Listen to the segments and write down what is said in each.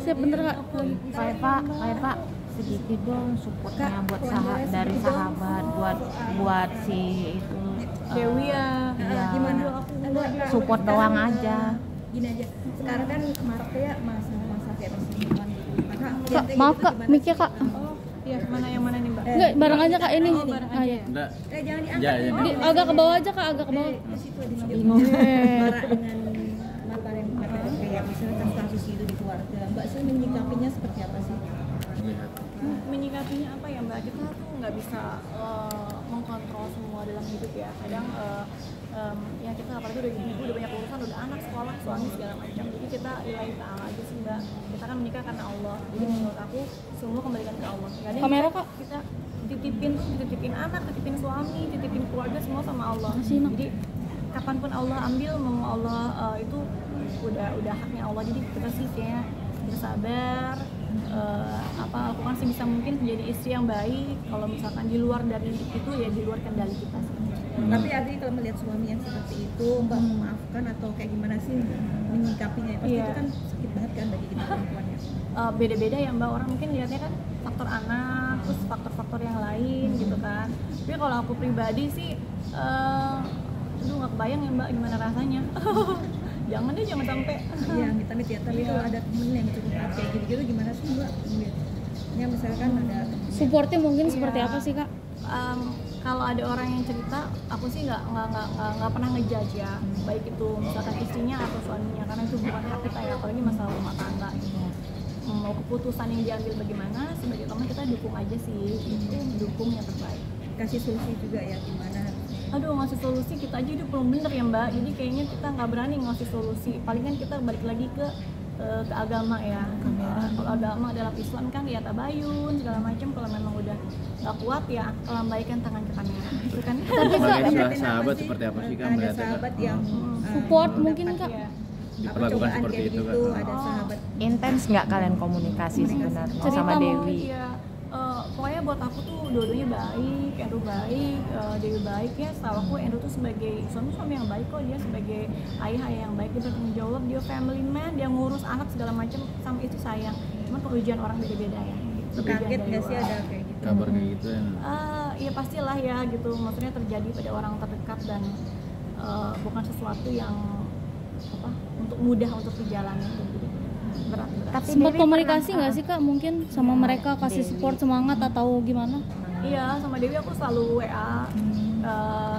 siap bener Kak. Pak Eva sedikit dong supportnya buat dari sahabat buat si itu Dewi ya. iya, Gimana aku support doang aja. Gini aja, sekarang kan Maret ya masa kayak perselingkuhan gitu. Kak, maaf Kak, mic-nya Kak. Oh, iya yang mana nih, Mbak? Enggak, bareng aja Kak ini. bareng Ah, aja. iya. Enggak. Jangan diangkat. Ya, ya. Agak ke bawah aja Kak, agak ke bawah. Ke situ di situ. Bingung. Marah dengan mantan yang kayak misalnya kasus itu di keluarga. Mbak Sul menyikapinya seperti apa sih? Lihat. Menyikapinya apa ya, Mbak? Kita tuh nggak bisa mengkontrol semua dalam hidup ya. Kadang ya kita apalagi udah banyak urusan, udah anak, sekolah, suami segala macam. Jadi kita lillahi ta'ala aja sih, Mbak. Kita kan menikah karena Allah. Jadi menurut aku semua kembalikan ke Allah. Gak ada yang Kamera, bisa Kak. kita titipin anak, titipin suami, titipin keluarga, semua sama Allah. Jadi kapanpun Allah ambil, mau Allah itu udah haknya Allah. Jadi kita sih kayaknya bersabar, lakukan sebisa mungkin menjadi istri yang baik. Kalau misalkan di luar dari itu ya di luar kendali kita sih. Tapi artinya kalau melihat suami yang seperti itu, Mbak memaafkan atau kayak gimana sih menyikapinya? Pasti Iya. itu kan sakit banget kan bagi kita perempuannya. Beda-beda ya Mbak, orang mungkin lihatnya kan faktor anak, terus faktor-faktor yang lain gitu kan. Tapi kalau aku pribadi sih, aduh nggak kebayang ya Mbak gimana rasanya. Jangan deh, jangan sampai. Iya, amit-amit ya. Tapi Iya. kalau ada temen yang cukup berat kayak gitu-gitu gimana sih Mbak? Ya misalkan ada Supportnya mungkin Iya. seperti apa sih Kak? Kalau ada orang yang cerita, aku sih nggak pernah ngejudge ya, baik itu misalkan istrinya atau suaminya, karena itu bukan hak kita ya, apalagi masalah rumah tangga gitu. Mau keputusan yang diambil bagaimana, sebagai teman kita dukung aja sih, itu dukung yang terbaik. kasih solusi juga ya gimana. Aduh, ngasih solusi kita aja hidup belum bener ya Mbak, jadi kayaknya kita nggak berani ngasih solusi, palingan kita balik lagi ke agama ya. Kalau agama adalah Islam kan ya tabayun segala macam. Kalau memang udah nggak kuat ya lambaikan tangan ke kamera itu kan. Sebagai sahabat seperti apa sih Kak Ada melihatnya, Kak? sahabat yang Support mungkin Kak. Iya. Diperlakukan seperti itu kan? Ada sahabat Intens nggak kalian komunikasi sebenarnya Cerita sama Dewi? mungkin, iya. Pokoknya buat aku tuh dua-duanya baik, Andrew baik, Dewi baik ya. Setahu aku Andrew tuh sebagai suami yang baik kok, dia sebagai ayah yang baik, dia bertanggung jawab, dia family man, dia ngurus anak segala macam, sama istri sayang. Cuman pengujian orang beda-beda ya. kaget nggak sih ada kayak gitu? Kabar kayak gitu ya? Iya pastilah ya gitu, maksudnya terjadi pada orang terdekat dan bukan sesuatu yang untuk mudah untuk dijalani gitu. Berat. Tapi Sempat Dewi komunikasi pernah- nggak sih Kak mungkin sama mereka, kasih support semangat atau gimana? Iya, sama Dewi aku selalu WA.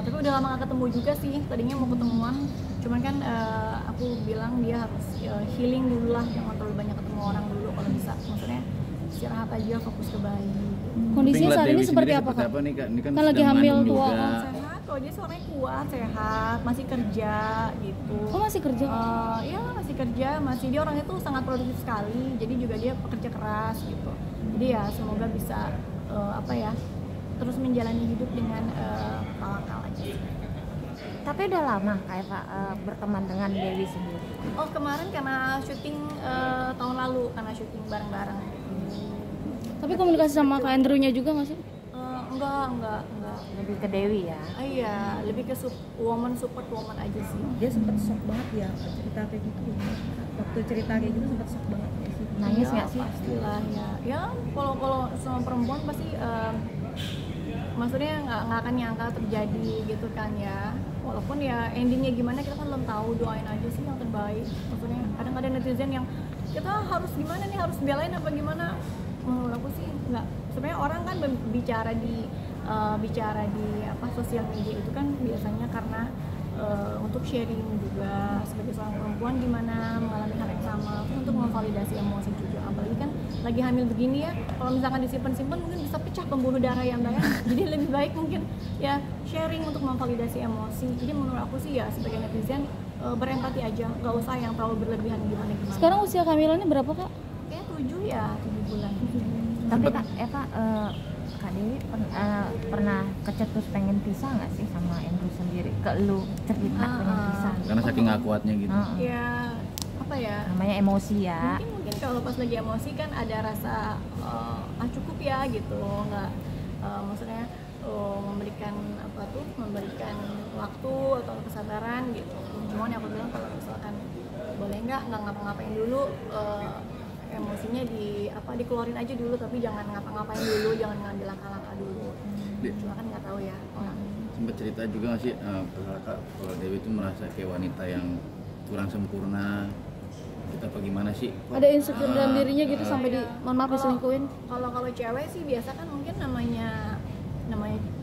Tapi udah lama gak ketemu juga sih. Tadinya mau ketemuan, cuman kan aku bilang dia harus healing dulu lah, jangan terlalu banyak ketemu orang dulu kalau bisa. Maksudnya istirahat aja, fokus ke bayi. Kondisinya saat ini seperti apa Kak? Nih Kak? Ini kan Kan lagi sedang hamil mengandung tua. juga. Sehat, kalau dia suaranya kuat, sehat, masih kerja gitu. Oh masih kerja? Ya masih kerja, masih dia orangnya tuh sangat produktif sekali. Jadi juga dia pekerja keras gitu. Jadi ya semoga bisa terus menjalani hidup dengan tawakal aja. Tapi udah lama Kak Eva berteman dengan Dewi sendiri. Oh kemarin karena syuting tahun lalu, karena syuting bareng-bareng. Tapi komunikasi sama Kak Andrew-nya juga nggak sih? Enggak. Lebih ke Dewi ya. Iya, lebih ke woman support woman aja sih. Dia sempat shock banget ya cerita kayak gitu. Waktu cerita kayak gitu sempat shock banget ya sih. Nangis Ya, nggak sih? pastilah ya. Ya kalau sama perempuan pasti maksudnya nggak akan nyangka terjadi gitu kan ya. Walaupun ya endingnya gimana kita kan belum tahu, doain aja sih yang terbaik. Maksudnya kadang ada netizen yang kita harus gimana nih, harus belain apa gimana. Menurut aku sih nggak. Sebenarnya orang kan bicara di sosial media itu kan biasanya karena untuk sharing juga sebagai seorang perempuan gimana mengalami hal yang sama, terus untuk memvalidasi emosi juga. Apalagi kan lagi hamil begini ya, kalau misalkan disimpan mungkin bisa pecah pembuluh darah ya Mbak ya. Jadi lebih baik mungkin ya sharing untuk memvalidasi emosi. Jadi menurut aku sih ya sebagai netizen berempati aja, nggak usah yang terlalu berlebihan gimana. Sekarang usia kehamilannya berapa Kak? Kayak 7 bulan. Tapi Kak Eva, Kak Dewi pernah kecetus pengen pisah nggak sih sama Andrew sendiri? Ke lu cerita pengen pisah? Karena saking nggak kuatnya gitu. Ya apa ya? Namanya emosi ya. Mungkin kalau pas lagi emosi kan ada rasa cukup ya gitu, nggak maksudnya memberikan waktu atau kesabaran gitu. Cuman aku bilang kalau misalkan boleh nggak ngapa-ngapain dulu, emosi istilahnya dikeluarin aja dulu, tapi jangan ngapa-ngapain dulu, jangan ngambil langkah-langkah dulu. Cuma kan nggak tahu ya orang. Sempat cerita juga nggak sih kakak kalau Dewi itu merasa kayak wanita yang kurang sempurna, kita apa gimana sih? Ada insecure dalam dirinya gitu sampai di mohon maaf diselingkuhin. Kalau cewek sih biasa kan mungkin namanya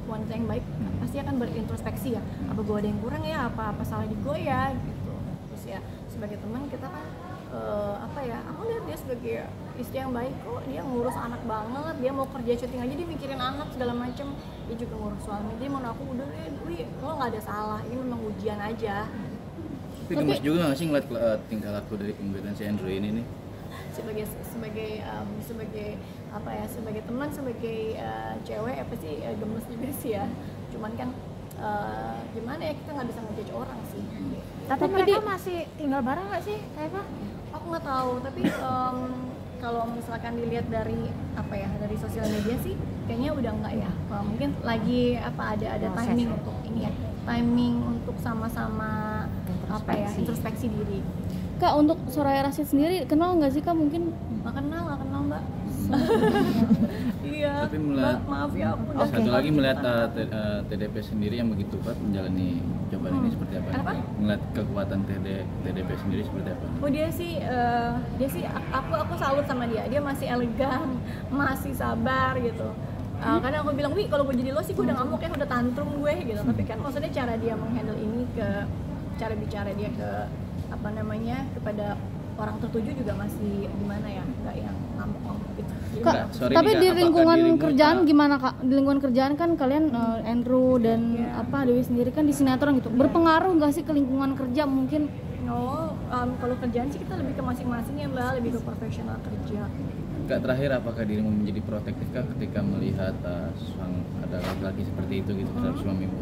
wanita yang baik pasti akan berintrospeksi ya, apa gue ada yang kurang ya, apa salah di gue ya gitu. Terus ya sebagai teman kita kan aku lihat dia sebagai istri yang baik kok, dia ngurus anak banget, dia mau kerja syuting aja dia mikirin anak segala macem, dia juga ngurus suami, jadi menurut aku udah deh, lo nggak ada salah, ini memang ujian aja. Tapi gemes juga nggak sih ngeliat tingkah laku dari pemberitaan si Andrew ini nih? Sebagai teman, sebagai cewek pasti gemes juga sih ya. Cuman kan gimana ya, kita nggak bisa ngejudge orang sih. Tapi mereka masih tinggal bareng nggak sih, Eva? Aku nggak tahu, tapi kalau misalkan dilihat dari dari sosial media sih kayaknya udah nggak ya. Mungkin lagi ada timing untuk ini ya, timing untuk sama-sama introspeksi diri. Kak, untuk Soraya Rashid sendiri kenal nggak sih Kak? Mungkin nggak kenal Mbak. Iya. Tapi melihat, maaf ya aku. Satu lagi melihat TDP sendiri yang begitu kuat menjalani cobaan ini seperti apa? Kenapa? Melihat kekuatan TDP sendiri seperti apa? Oh dia sih aku salut sama dia. Dia masih elegan, masih sabar gitu. Kadang aku bilang, "Wih, kalau gue jadi lo sih gue udah ngamuk ya, udah tantrum gue gitu." Tapi kan maksudnya cara dia menghandle ini cara bicara dia kepada orang tertuju juga masih gimana ya, nggak yang ngamuk-ngamuk gitu. Kak, tapi di lingkungan kerjaan gimana Kak? Di lingkungan kerjaan kan kalian Andrew dan Dewi sendiri kan di sinetron gitu. Berpengaruh nggak sih ke lingkungan kerja mungkin? Kalau kerjaan sih kita lebih ke masing-masing ya Mbak, lebih ke profesional kerja. Kak, terakhir apakah dirimu menjadi protektif Kak ketika melihat ada laki-laki seperti itu gitu terhadap suamimu?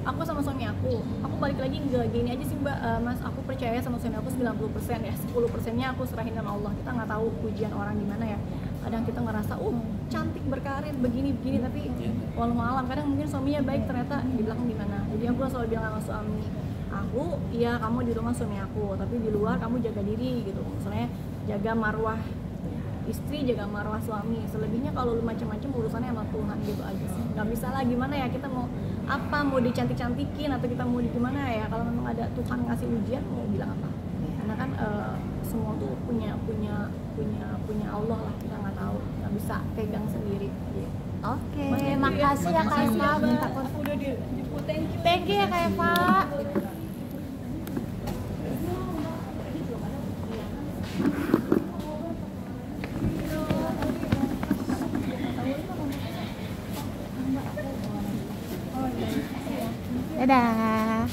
Aku sama suami aku balik lagi gini aja sih Mbak, Mas, aku percaya sama suami aku 90% ya, 10%-nya aku serahin sama Allah. Kita nggak tahu ujian orang gimana ya. Kadang kita ngerasa, cantik berkarir begini, tapi walau malam kadang mungkin suaminya baik, ternyata di belakang gimana. Jadi aku selalu bilang sama suami aku, iya kamu di rumah suami aku, tapi di luar kamu jaga diri gitu. Misalnya jaga marwah istri, jaga marwah suami. Selebihnya kalau lu macam-macam urusannya sama Tuhan gitu aja sih. Gak bisa lah gimana ya, kita mau dicantik-cantikin atau kita mau gimana ya, kalau memang ada Tuhan ngasih ujian mau bilang apa? Karena kan semua tuh punya Allah lah, kita nggak tahu, nggak bisa pegang sendiri. Oke, makasih ya Kak Eva. Aku udah dijemput, Thank you ya Kak Eva. Dadah.